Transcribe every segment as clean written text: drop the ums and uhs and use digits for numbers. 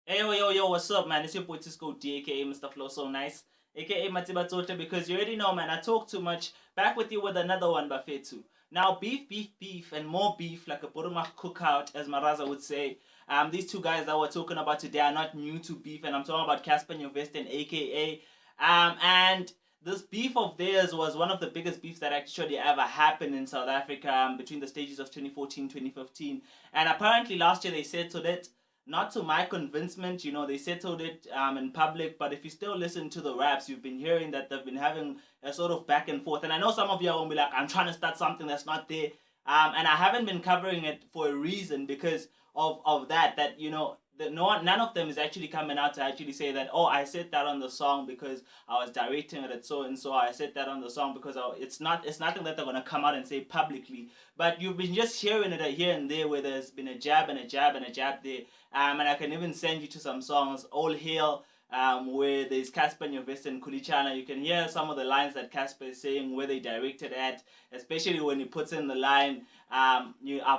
Hey, yo, what's up, man? It's your boy Cisco D, aka Mr. Flow So Nice, aka Matiba Tota, because you already know, man, I talk too much. Back with you with another one, Buffet. Now, beef, and more beef, like a Buruma cookout, as Maraza would say. These two guys that we're talking about today are not new to beef, and I'm talking about Cassper Nyovest and aka. And this beef of theirs was one of the biggest beefs that actually ever happened in South Africa between the stages of 2014, 2015. And apparently last year they settled it, not to my convincement. They settled it in public, but if you still listen to the raps, you've been hearing that they've been having a sort of back and forth. And I know some of you are going to be like, I'm trying to start something that's not there. And I haven't been covering it for a reason, because of that, none of them is actually coming out to actually say that, oh, I said that on the song because I was directing it at so and so. I said that on the song because it's nothing that they're going to come out and say publicly. But you've been just hearing it here and there, where there's been a jab and a jab and a jab there. And I can even send you to some songs, All Hail, where there's Cassper Nyovest and Kulichana. You can hear some of the lines that Cassper is saying, where they directed at, especially when he puts in the line, I've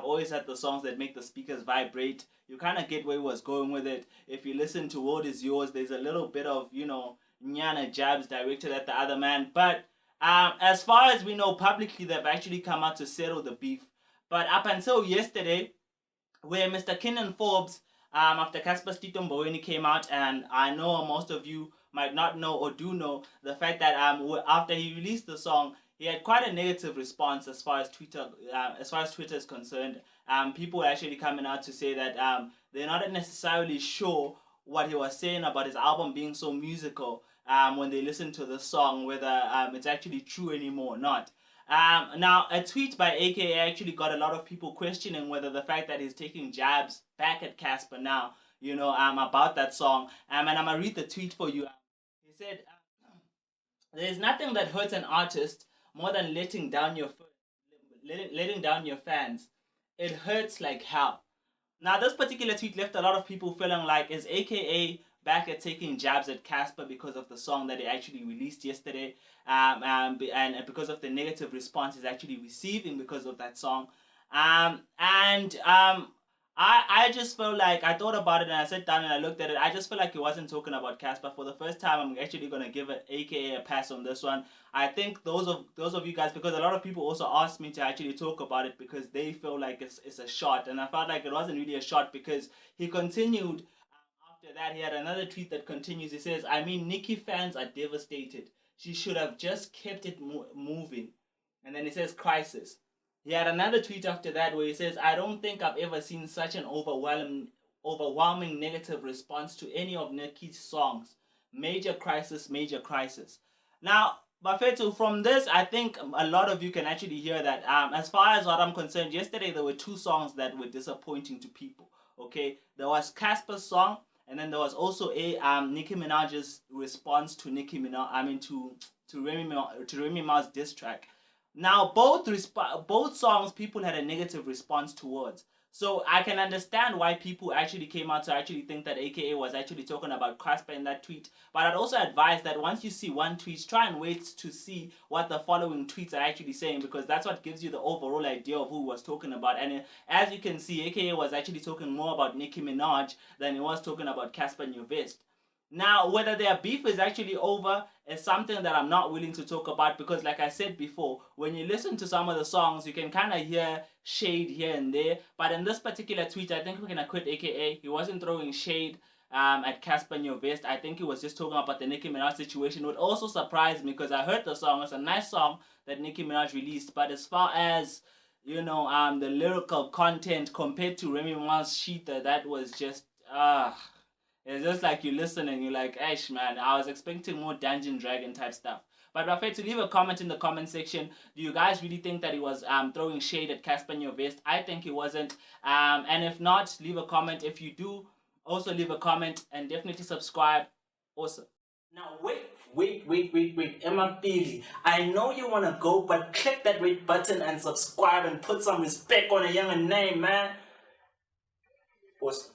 always had the songs that make the speakers vibrate. You kind of get where he was going with it. If you listen to World Is Yours, there's a little bit of, nyana jabs directed at the other man. But as far as we know, publicly, they've actually come out to settle the beef. But up until yesterday, where Mr. Kenan Forbes, after Cassper Mboweni came out, and I know most of you might not know or do know the fact that after he released the song, he had quite a negative response as far as Twitter is concerned. People were actually coming out to say that they're not necessarily sure what he was saying about his album being so musical when they listen to the song, whether it's actually true anymore or not. Now, a tweet by AKA actually got a lot of people questioning whether the fact that he's taking jabs back at Cassper now, about that song. And I'm going to read the tweet for you. He said, there's nothing that hurts an artist more than letting down your fans. It hurts like hell. Now, this particular tweet left a lot of people feeling like, is AKA back at taking jabs at Cassper because of the song that he actually released yesterday, and because of the negative response he's actually receiving because of that song. I just felt like, I thought about it and I sat down and I looked at it. I just feel like he wasn't talking about Cassper. For the first time, I'm actually gonna give it AKA a pass on this one. I think those of you guys, because a lot of people also asked me to actually talk about it because they feel like it's a shot, and I felt like it wasn't really a shot, because he continued. After that, he had another tweet that continues. He says, I mean, Nicki fans are devastated. She should have just kept it moving. And then he says, crisis. He had another tweet after that where he says, I don't think I've ever seen such an overwhelming negative response to any of Nicki's songs. Major crisis, major crisis. Now, Bafetu, from this, I think a lot of you can actually hear that. As far as what I'm concerned, yesterday there were two songs that were disappointing to people. Okay, there was Cassper's song, and then there was also a Nicki Minaj's response to Nicki Minaj. I mean to Remy Ma's diss track. Now, both songs people had a negative response towards. So I can understand why people actually came out to actually think that AKA was actually talking about Cassper in that tweet. But I'd also advise that once you see one tweet, try and wait to see what the following tweets are actually saying, because that's what gives you the overall idea of who was talking about. And as you can see, AKA was actually talking more about Nicki Minaj than he was talking about Cassper Nyovest. Now, whether their beef is actually over is something that I'm not willing to talk about, because like I said before, when you listen to some of the songs, you can kind of hear shade here and there. But in this particular tweet, I think we can acquit AKA. He wasn't throwing shade at Cassper Nyovest. I think he was just talking about the Nicki Minaj situation. It would also surprise me, because I heard the song. It's a nice song that Nicki Minaj released. But as far as, the lyrical content compared to Remy Ma's Sheetha, that was just, it's just like you listen and you're like, Ash, man, I was expecting more Dungeon Dragon type stuff. But Rafael, to leave a comment in the comment section. Do you guys really think that he was throwing shade at Cassper Nyovest? I think he wasn't. And if not, leave a comment. If you do, also leave a comment and definitely subscribe. Awesome. Now wait, Emma Pili. I know you wanna go, but click that red button and subscribe and put some respect on a younger name, man. Awesome.